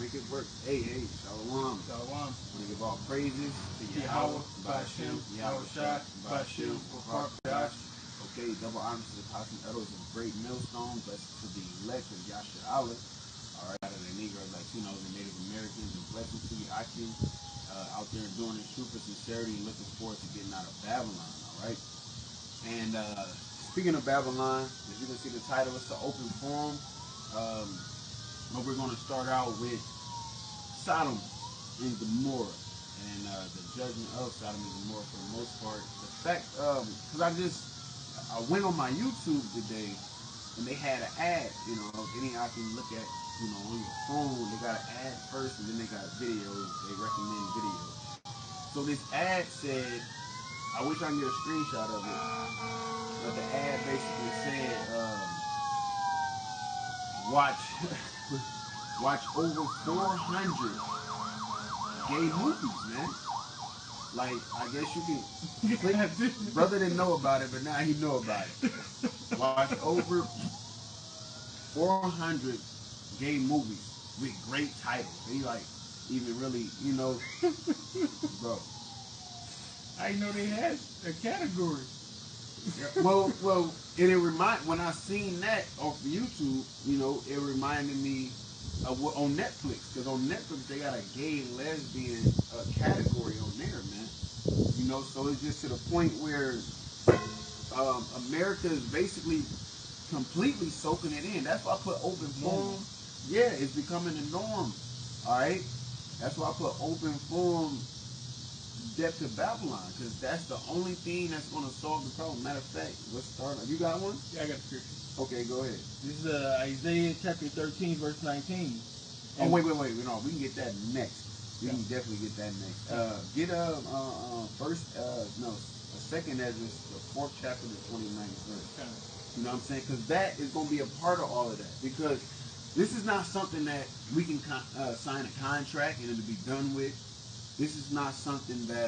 make it work. Hey, Shalom. Shalom. Want to give all praises to Yahweh, Ba'ashem, Yahushua, Ba'ashem, Ba'ashem, Okay, double honors to the Cosmic Elders of Great Millstone. Blessings to the elect of Yasha Allah. All right, out of the Negroes, Latinos, and Native Americans, and blessings to you, Akim, out there doing this truth for sincerity and looking forward to getting out of Babylon. All right. And speaking of Babylon, as you can see the title, it's the Open Forum. But we're going to start out with Sodom and Gomorrah and the judgment of Sodom and Gomorrah for the most part. The fact, because I went on my YouTube today and they had an ad, any I can look at, on your phone. They got an ad first and then they got videos. They recommend videos. So this ad said, I wish I can get a screenshot of it, but the ad basically said, watch over 400 gay movies, man. Like, I guess you can click. Brother didn't know about it, but now he know about it. Watch over 400 gay movies with great titles. They like even really, bro. I know they had a category. Well, and it when I seen that off YouTube, it reminded me of what on Netflix, because on Netflix they got a gay lesbian category on there, man. So it's just to the point where America is basically completely soaking it in. That's why I put Open Forum. Yeah, it's becoming the norm. All right, that's why I put Open Forum. Depth of Babylon, because that's the only thing that's going to solve the problem. Matter of fact, let's start. You got one? Yeah, I got the scripture. Okay, go ahead. This is Isaiah chapter 13, verse 19. And wait. No, we can get that next. We can definitely get that next. Get second Ezra, the 4th chapter, the 29th verse. Okay. You know what I'm saying? Because that is going to be a part of all of that. Because this is not something that we can sign a contract and it'll be done with. This is not something that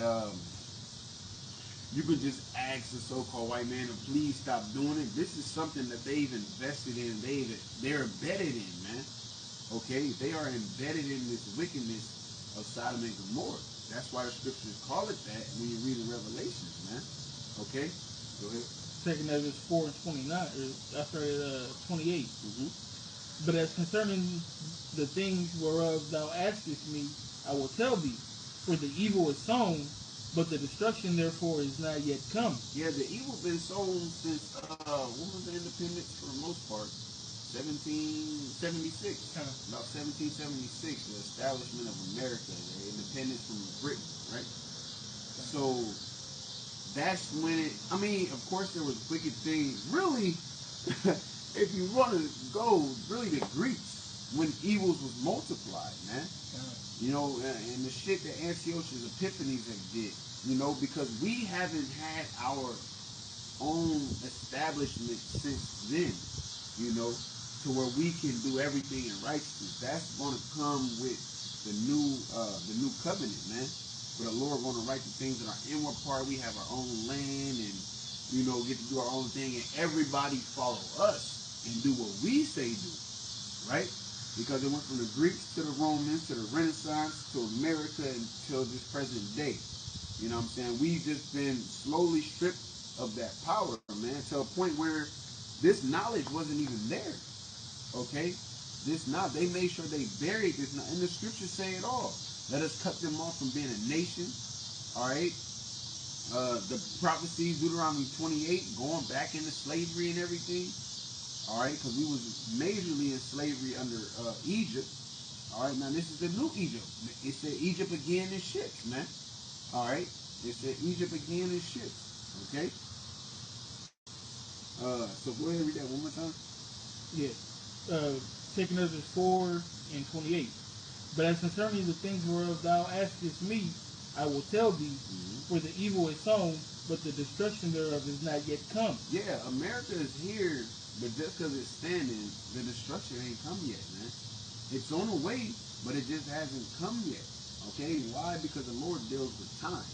you could just ask the so-called white man to please stop doing it. This is something that they've invested in. They're embedded in, man. Okay? They are embedded in this wickedness of Sodom and Gomorrah. That's why the scriptures call it that when you read the Revelations, man. Okay? Go ahead. Second Ezra 4 and 29, 28. Mm-hmm. But as concerning the things whereof thou askest me, I will tell thee. For the evil is sown, but the destruction therefore is not yet come. Yeah, the evil been sown since what was the independence for the most part? 1776. About 1776, the establishment of America, the independence from Britain, right? So that's when of course there was wicked things. Really, if you want to go, really the Greeks, when evils was multiplied, man. And the shit that Antiochus Epiphanes did, because we haven't had our own establishment since then, to where we can do everything in righteousness. That's going to come with the new covenant, man. Where the Lord going to write the things in our inward part. We have our own land and, get to do our own thing, and everybody follow us and do what we say do, right? Because it went from the Greeks to the Romans to the Renaissance to America until this present day. You know what I'm saying? We've just been slowly stripped of that power, man, to a point where this knowledge wasn't even there. Okay? They made sure they buried this knowledge. And the scriptures say it all. Let us cut them off from being a nation. All right? The prophecies, Deuteronomy 28, going back into slavery and everything. All right, because we was majorly in slavery under Egypt. All right, now this is the new Egypt. It said Egypt again in ships, man. All right, it said Egypt again in ships. Okay. So go ahead and read that one more time. Yeah. Second Ezra 4 and 28. But as concerning the things whereof thou askest me, I will tell thee. For the evil is sown, but the destruction thereof is not yet come. Yeah, America is here. But just because it's standing, the destruction ain't come yet, man. It's on the way, but it just hasn't come yet. Okay? Why? Because the Lord deals with time.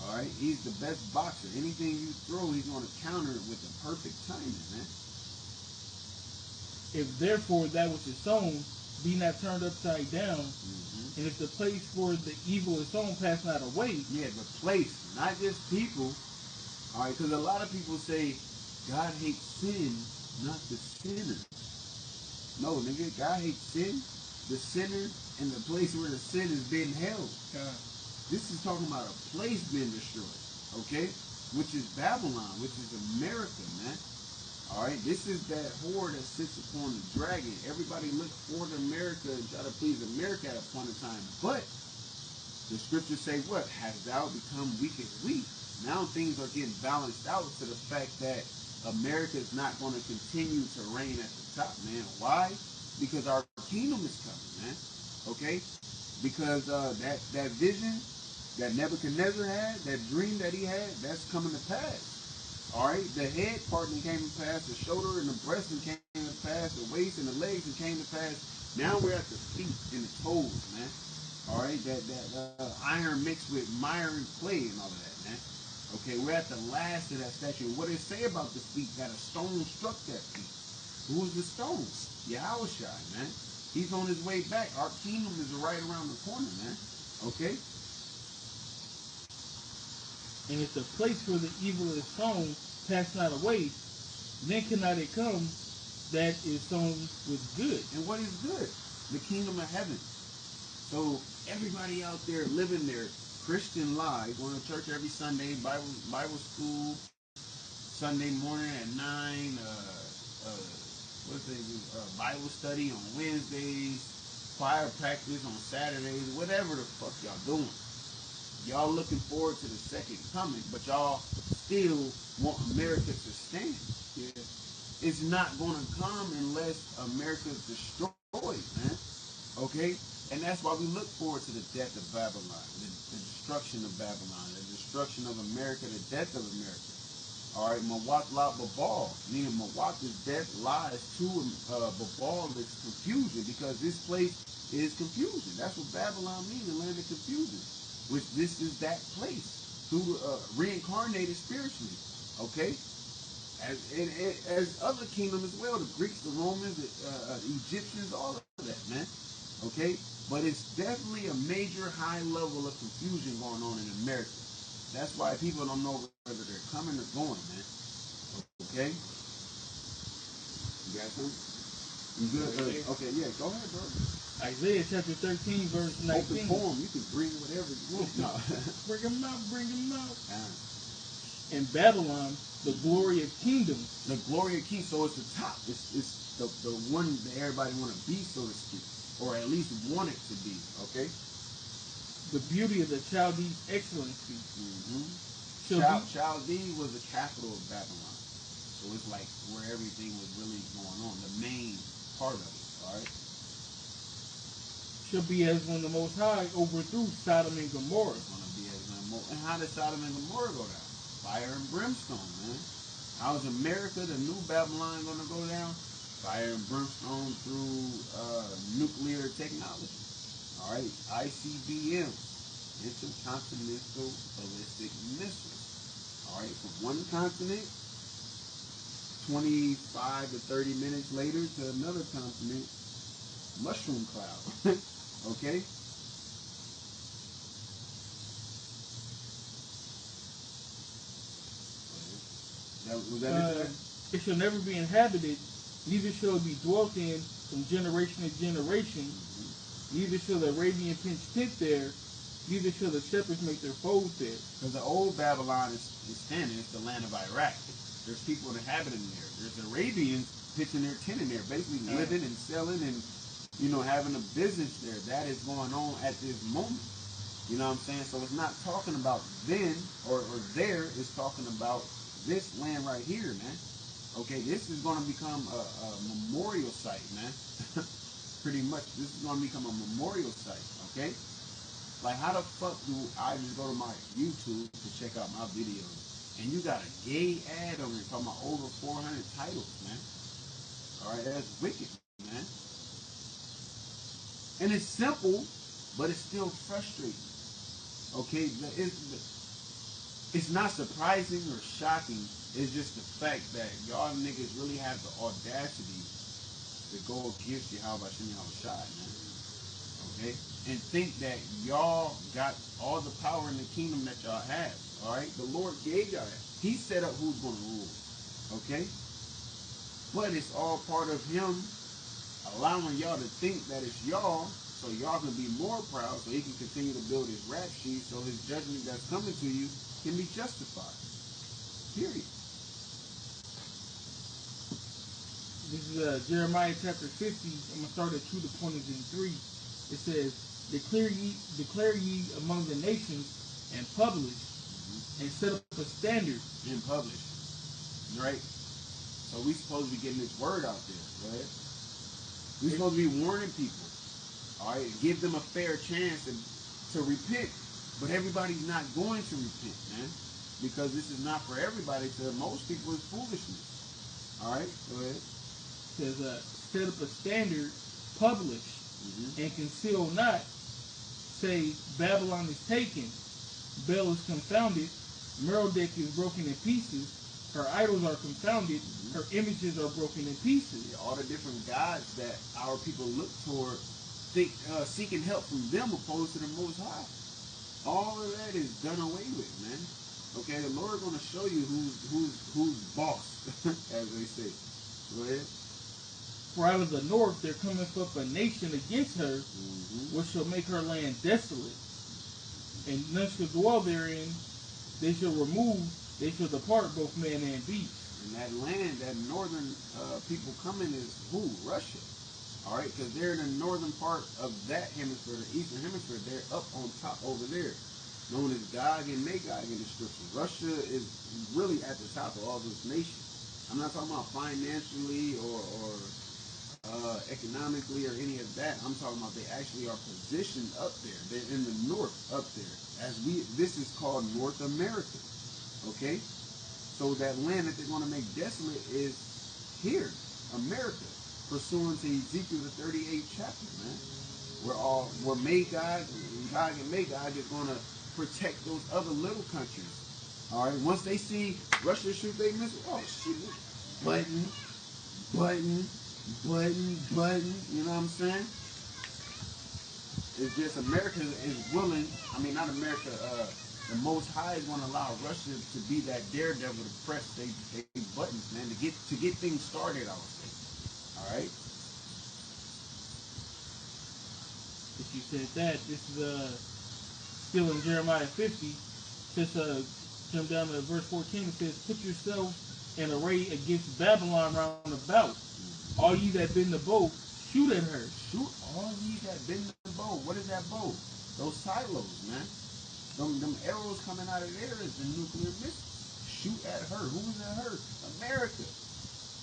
All right? He's the best boxer. Anything you throw, he's going to counter it with the perfect timing, man. If therefore that which is sown be not turned upside down, and if the place where the evil is sown pass not away. Yeah, the place, not just people. All right, because a lot of people say God hates sin, not the sinner. No, nigga, God hates sin, the sinner, and the place where the sin is being held. This is talking about a place being destroyed, okay? Which is Babylon, which is America, man. All right, this is that whore that sits upon the dragon. Everybody look toward America and try to please America at a point in time. But the scriptures say what? Hast thou become weak as we? Now things are getting balanced out to the fact that America is not going to continue to reign at the top, man. Why? Because our kingdom is coming, man. Okay? Because that vision that Nebuchadnezzar had, that dream that he had, that's coming to pass. All right, the head part came to pass, the shoulder and the breast came to pass, the waist and the legs came to pass. Now we're at the feet and the toes, man. All right, that iron mixed with miry clay and all of that, man. Okay, we're at the last of that statue. What did it say about the feet? That a stone struck that feet. Who was the stone? Yahushua, man. He's on his way back. Our kingdom is right around the corner, man. Okay. And if the place where the evil is sown pass not away, then cannot it come that is sown with good. And what is good? The kingdom of heaven. So everybody out there living their Christian life, going to church every Sunday, Bible school, Sunday morning at 9, Bible study on Wednesdays, choir practice on Saturdays, whatever the fuck y'all doing. Y'all looking forward to the second coming, but y'all still want America to stand. Yeah. It's not going to come unless America's destroyed, man. Okay? And that's why we look forward to the death of Babylon, the destruction of Babylon, the destruction of America, the death of America. All right, Mawak la Babal, meaning Mawak is death, lies to Babal is confusion, because this place is confusion. That's what Babylon means, the land of confusion. Which this is that place, who reincarnated spiritually. Okay? As other kingdoms as well, the Greeks, the Romans, the Egyptians, all of that, man. Okay? But it's definitely a major high level of confusion going on in America. That's why people don't know whether they're coming or going, man. Okay? You got something? You good? Okay, yeah, go ahead, bro. Isaiah chapter 13, verse 19. OpenForum, you can bring whatever you want. No. Bring them out, bring them out. In Babylon, the glory of kingdoms. The glory of kings, so it's the top. It's the one that everybody want to be, so to speak. Or at least want it to be, okay? The beauty of the Chaldees' excellency. Chaldee was the capital of Babylon. So it's like where everything was really going on, the main part of it, all right? Shall be as when the Most High overthrew Sodom and Gomorrah. It's going to be as when and how did Sodom and Gomorrah go down? Fire and brimstone, man. How's America, the new Babylon, going to go down? Fire and brimstone through nuclear technology. All right, ICBM, intercontinental ballistic missiles. All right, from one continent, 25 to 30 minutes later to another continent, mushroom cloud. Okay? Was that it? It shall never be inhabited, neither shall it be dwelt in from generation to generation. Neither shall the Arabian pitch tent there, neither shall the shepherds make their fold there. Because the old Babylon is standing, it's the land of Iraq. There's people inhabiting there. There's Arabians pitching their tent in there, basically living and selling and, having a business there. That is going on at this moment. You know what I'm saying? So it's not talking about then or there. It's talking about this land right here, man. Okay, this is going to become a memorial site, man. Pretty much, this is going to become a memorial site, okay? Like, how the fuck do I just go to my YouTube to check out my videos, and you got a gay ad on it talking about over 400 titles, man? All right, that's wicked, man. And it's simple, but it's still frustrating. Okay, it's not surprising or shocking. It's just the fact that y'all niggas really have the audacity to go against Yahweh Shai, man. Okay? And think that y'all got all the power in the kingdom that y'all have. Alright? The Lord gave y'all that. He set up who's going to rule. Okay? But it's all part of him allowing y'all to think that it's y'all, so y'all can be more proud, so he can continue to build his rap sheet, so his judgment that's coming to you can be justified. Period. This is Jeremiah chapter 50. I'm going to start at 2 to pointers in 3. It says, declare ye among the nations and publish, and set up a standard. And publish. Right? So we supposed to be getting this word out there, right? We supposed to be warning people. Alright? Give them a fair chance to repent. But everybody's not going to repent, man. Because this is not for everybody. To most people, it's foolishness. Alright? Go ahead. It says, set up a standard, publish, and conceal not. Say, Babylon is taken, Bel is confounded, Merodach is broken in pieces, her idols are confounded, her images are broken in pieces. Yeah, all the different gods that our people look toward, seeking help from them opposed to the Most High. All of that is done away with, man. Okay, the Lord's going to show you who's boss, as they say. Go ahead. For out of the north there cometh up a nation against her, which shall make her land desolate, and none shall dwell therein. They shall remove, they shall depart, both man and beast. And that land, that northern people coming is who? Russia. All right, because they're in the northern part of that hemisphere, the eastern hemisphere. They're up on top over there, known as Gog and Magog in the scripture. Russia is really at the top of all those nations. I'm not talking about financially or economically or any of that. I'm talking about they actually are positioned up there. They're in the north up there. This is called North America. Okay? So that land that they're going to make desolate is here, America, pursuant to Ezekiel the 38th chapter, man. Where Magog, Gog and Magog is going to protect those other little countries. All right? Once they see Russia shoot their missiles, oh shit, button, you know what I'm saying? It's just America is willing, I mean not America, the Most High is going to allow Russia to be that daredevil to press they buttons, man, to get things started, I would say. Alright? If you said that, this is still in Jeremiah 50. Just jump down to verse 14. It says, put yourselves in array against Babylon round about. All ye that bend the bow, shoot at her. Shoot all ye that bend the bow. What is that bow? Those silos, man. Them arrows coming out of there is the nuclear missiles. Shoot at her. Who is at her? America.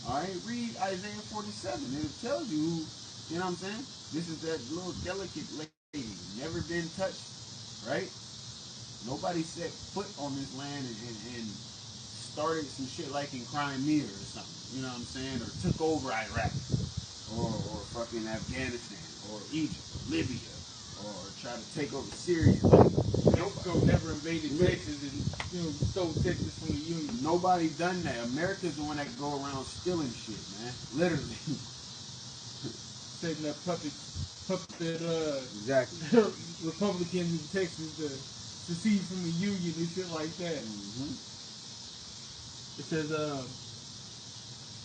Alright, read Isaiah 47. It tells you, you know what I'm saying? This is that little delicate lady. Never been touched. Right? Nobody set foot on this land and started some shit like in Crimea or something. You know what I'm saying? Or took over Iraq. Or fucking Afghanistan. Or Egypt. Or Libya. Or try to take over Syria. Mexico never invaded Texas and stole Texas from the Union. Nobody done that. America's the one that can go around stealing shit, man. Literally. Setting up puppet exactly. Republicans in Texas to secede from the Union and shit like that. It says,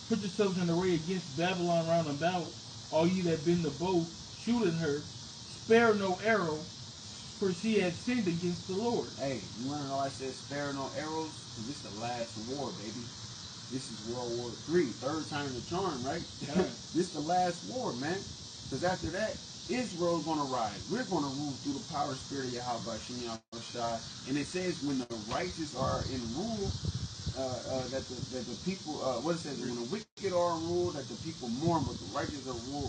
put yourselves in array against Babylon round about. All ye that bend the bow, shoot at her. Spare no arrow, for she had sinned against the Lord. Hey, you want to know I said spare no arrows? Because this is the last war, baby. This is World War III, third time the charm, right? This is the last war, man. Because after that, Israel's going to rise. We're going to rule through the power and spirit of Yahweh Shai. And it says when the righteous are in rule, that the people, what it says, when the wicked are in rule, that the people mourn, but the righteous are rule,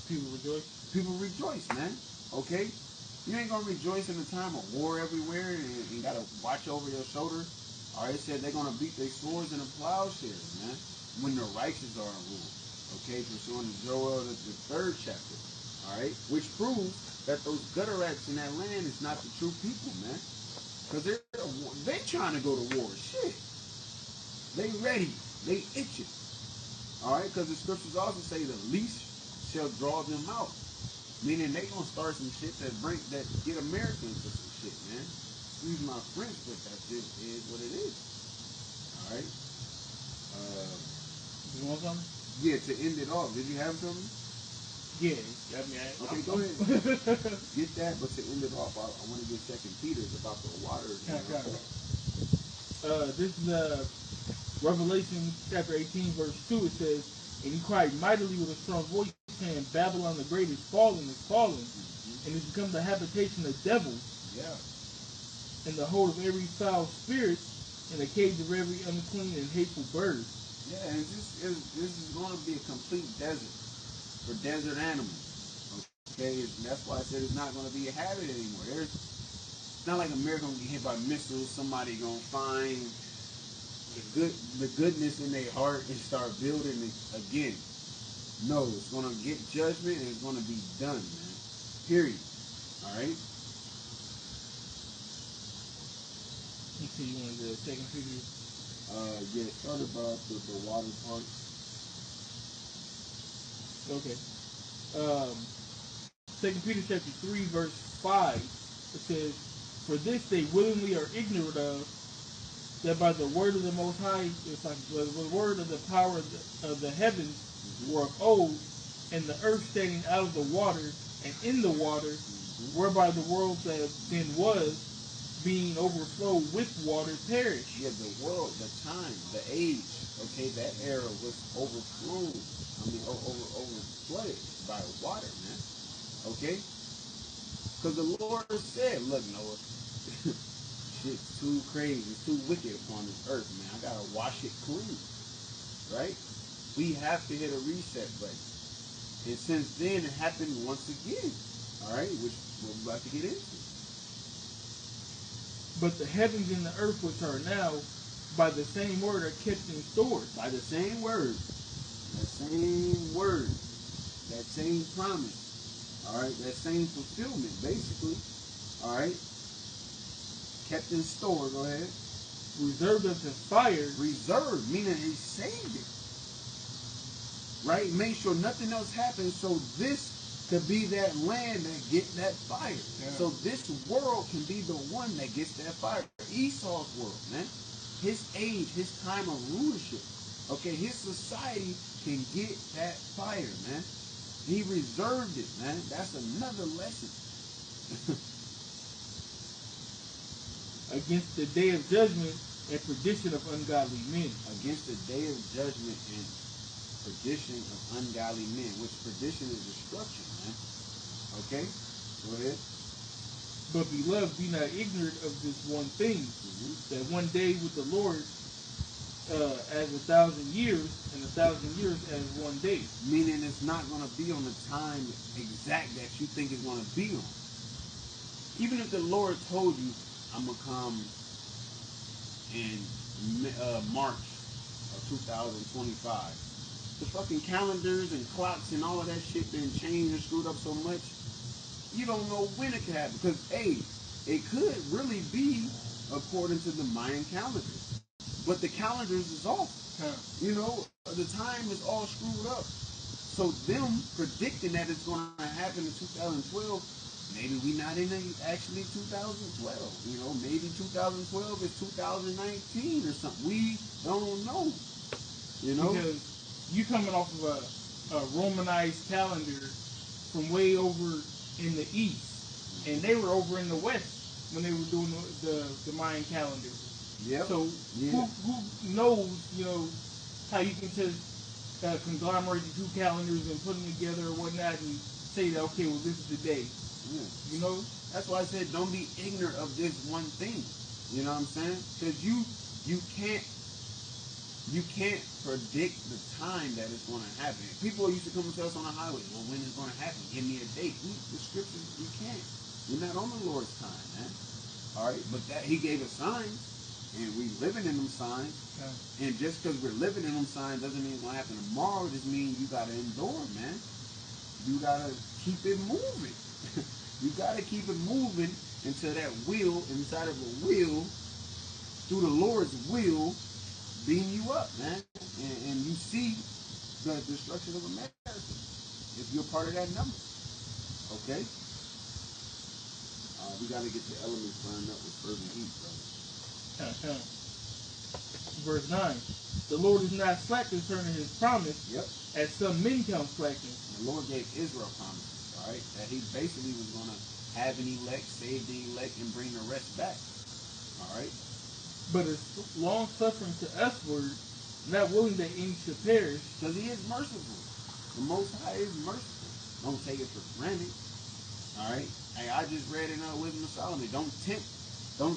People rejoice. People rejoice, man. Okay? You ain't going to rejoice in the time of war everywhere and got to watch over your shoulder. All right, it said they're going to beat their swords and the plowshares, man, when the righteous are in rule. Okay, pursuing Joel, the 3rd chapter. All right, which proves that those gutter rats in that land is not the true people, man. Because they trying to go to war. Shit. They ready. They itching. All right, because the scriptures also say the least shall draw them out. Meaning they gonna start some shit that get Americans to some shit, man. Excuse my French, but that just is what it is. All right. You want something? Yeah, to end it off, did you have something? Yeah. I mean, Okay, go ahead. Get that, but to end it off, I want to get Second Peter's about the water. This is Revelation chapter 18, verse 2. It says, "And he cried mightily with a strong voice, saying, Babylon the great is fallen, and is become the habitation of devils, Yeah. and the hold of every foul spirit, and the cage of every unclean and hateful bird." Yeah, and this is going to be a complete desert for desert animals. Okay, that's why I said it's not going to be a habit anymore. It's not like America going to get hit by missiles. Somebody going to find the goodness in their heart and start building it again. No, it's going to get judgment and it's going to be done, man. Period. All right. You see, you wanted the Second Peter. Yeah, start about the water part. Okay. 2 Peter chapter 3, verse 5, it says, "For this they willingly are ignorant of, that by the word of the Most High, it's like the word of the power of the heavens were of old, and the earth standing out of the water and in the water, whereby the world that then was, being overflowed with water, perished." Yeah, the world, the time, the age, okay, that era was overflown. I mean, overflooded by water, man. Okay? Because the Lord said, look, Noah, shit's too crazy, it's too wicked upon this earth, man. I gotta wash it clean. Right? We have to hit a reset button. And since then, it happened once again. Alright? Which we're about to get into. "But the heavens and the earth which are now, by the same word are kept in store." By the same word. That same word. That same promise. Alright? That same fulfillment, basically. Alright? Kept in store. Go ahead. "Reserved unto fire." Reserved, meaning he saved it. Right? Make sure nothing else happens so this could be that land that get that fire. Yeah. So this world can be the one that gets that fire. Esau's world, man. His age, his time of rulership. Okay, his society can get that fire, man. He reserved it, man. That's another lesson. "Against the day of judgment and perdition of ungodly men." Against the day of judgment and perdition of ungodly men, which perdition is destruction, man. Okay? Go ahead. "But beloved, be not ignorant of this one thing, that one day with the Lord as 1,000 years, and 1,000 years as one day." Meaning it's not going to be on the time exact that you think it's going to be on. Even if the Lord told you, I'm going to come in March of 2025. The fucking calendars and clocks and all of that shit been changed and screwed up so much, you don't know when it could happen. Because, hey, it could really be according to the Mayan calendar. But the calendars is off. You know, the time is all screwed up. So them predicting that it's going to happen in 2012, maybe we not in actually 2012. You know, maybe 2012 is 2019 or something. We don't know. You know? Because you coming off of a Romanized calendar from way over in the east, and they were over in the west when they were doing the Mayan calendar. Yeah. So who knows, you know, how you can just conglomerate the two calendars and put them together or whatnot and say that, okay, well, this is the day. Yeah. You know? That's why I said don't be ignorant of this one thing. You know what I'm saying? Because you can't predict the time that it's going to happen. People used to come to us on the highway, well, when it's going to happen? Give me a date. The scriptures, you can't. You're not on the Lord's time, man. All right? But that he gave us signs, and we living in them signs. Okay. And just because we're living in them signs doesn't mean it's going to happen tomorrow. It just means you got to endure, man. You got to keep it moving. You got to keep it moving until that wheel, inside of a wheel, through the Lord's will, beam you up, man. And you see the destruction of America. If you're part of that number. Okay? We got to get the elements burned up with fervent heat, brother. Verse 9. The Lord is not slack concerning his promise, Yep. as some men count slackness. The Lord gave Israel promises, all right? That he basically was going to have an elect, save the elect, and bring the rest back. All right? But is long suffering to usward, not willing that any should perish. Because he is merciful. The Most High is merciful. Don't take it for granted. All right? Hey, I just read in Wisdom of Solomon. Don't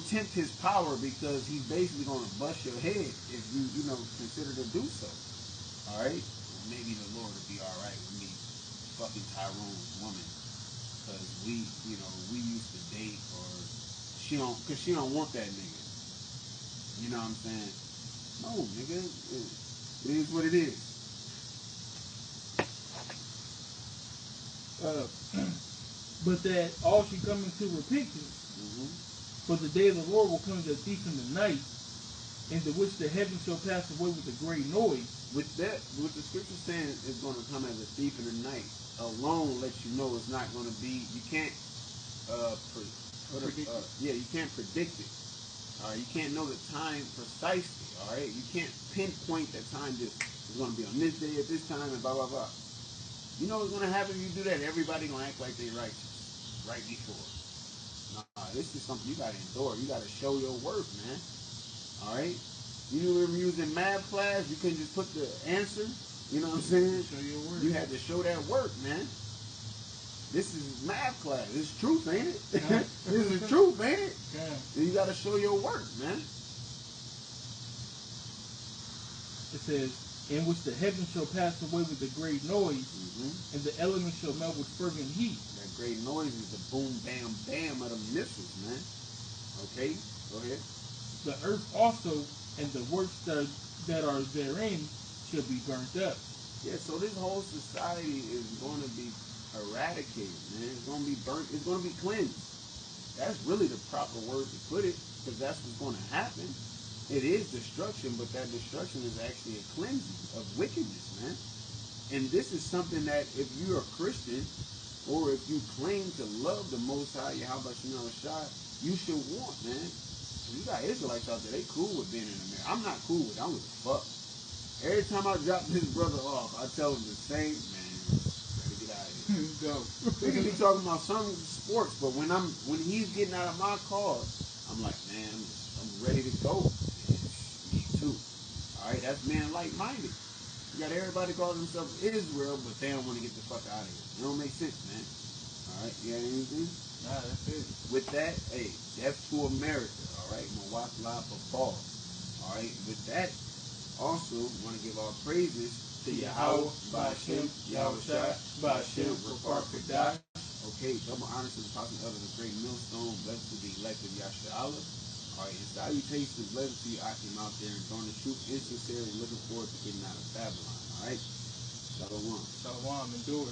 tempt his power, because he's basically going to bust your head if you consider to do so. All right? Maybe the Lord will be all right with me fucking Tyrone's woman, because we used to date, or she don't want that nigga. You know what I'm saying? No, nigga. It is what it is. But that all should come into repentance. For the day of the Lord will come as a thief in the night, in the which the heavens shall pass away with a great noise. With the scripture saying it's going to come as a thief in the night, alone lets you know it's not going to be. You can't you can't predict it. All right, you can't know the time precisely. All right, you can't pinpoint that time. Just it's going to be on this day at this time and blah blah blah. You know what's going to happen if you do that? Everybody going to act like they're righteous right before. Nah, this is something you got to endure. You got to show your worth, man. All right? You were using math class, you couldn't just put the answer. You know what I'm saying? Show your worth. You had to show that work, man. This is math class. This is truth, ain't it? Yeah. This is the truth, ain't it? Yeah. And you got to show your work, man. It says, in which the heavens shall pass away with a great noise, and the elements shall melt with fervent heat. That great noise is the boom, bam, bam of the missiles, man. Okay, go ahead. The earth also and the works that are therein shall be burnt up. Yeah, so this whole society is going to be eradicated, man. It's going to be burnt. It's going to be cleansed. That's really the proper word to put it, because that's what's going to happen. It is destruction, but that destruction is actually a cleansing of wickedness, man. And this is something that if you're a Christian, or if you claim to love the Most High, Yahweh Shem Shai, you should want, man. You got Israelites out there, they cool with being in America. I'm not cool with it. I don't give a fuck. Every time I drop this brother off, I tell him the same, man, better get out of here. Go. We can be talking about some sports, but when he's getting out of my car, I'm like, man, I'm ready to go. Me too. All right, that's man like-minded. You got everybody calling themselves Israel, but they don't want to get the fuck out of here. It don't make sense, man. All right, you got anything? Nah, that's it. With that, hey, death to America. All right, Mawak La Fall. All right, with that, also want to give our praises to Yahweh, Ba'ashem, Yahweh Shai, Ba'ashem, Rapar Kadah. Okay, double honors to the Apostle of the great millstone, blessed to the elect of Yasharallah. All right, and salutations and blessings to you, Akim, out there, and throwing the truth is sincerely looking forward to getting out of Babylon. All right, Shalom. Shalom, endure.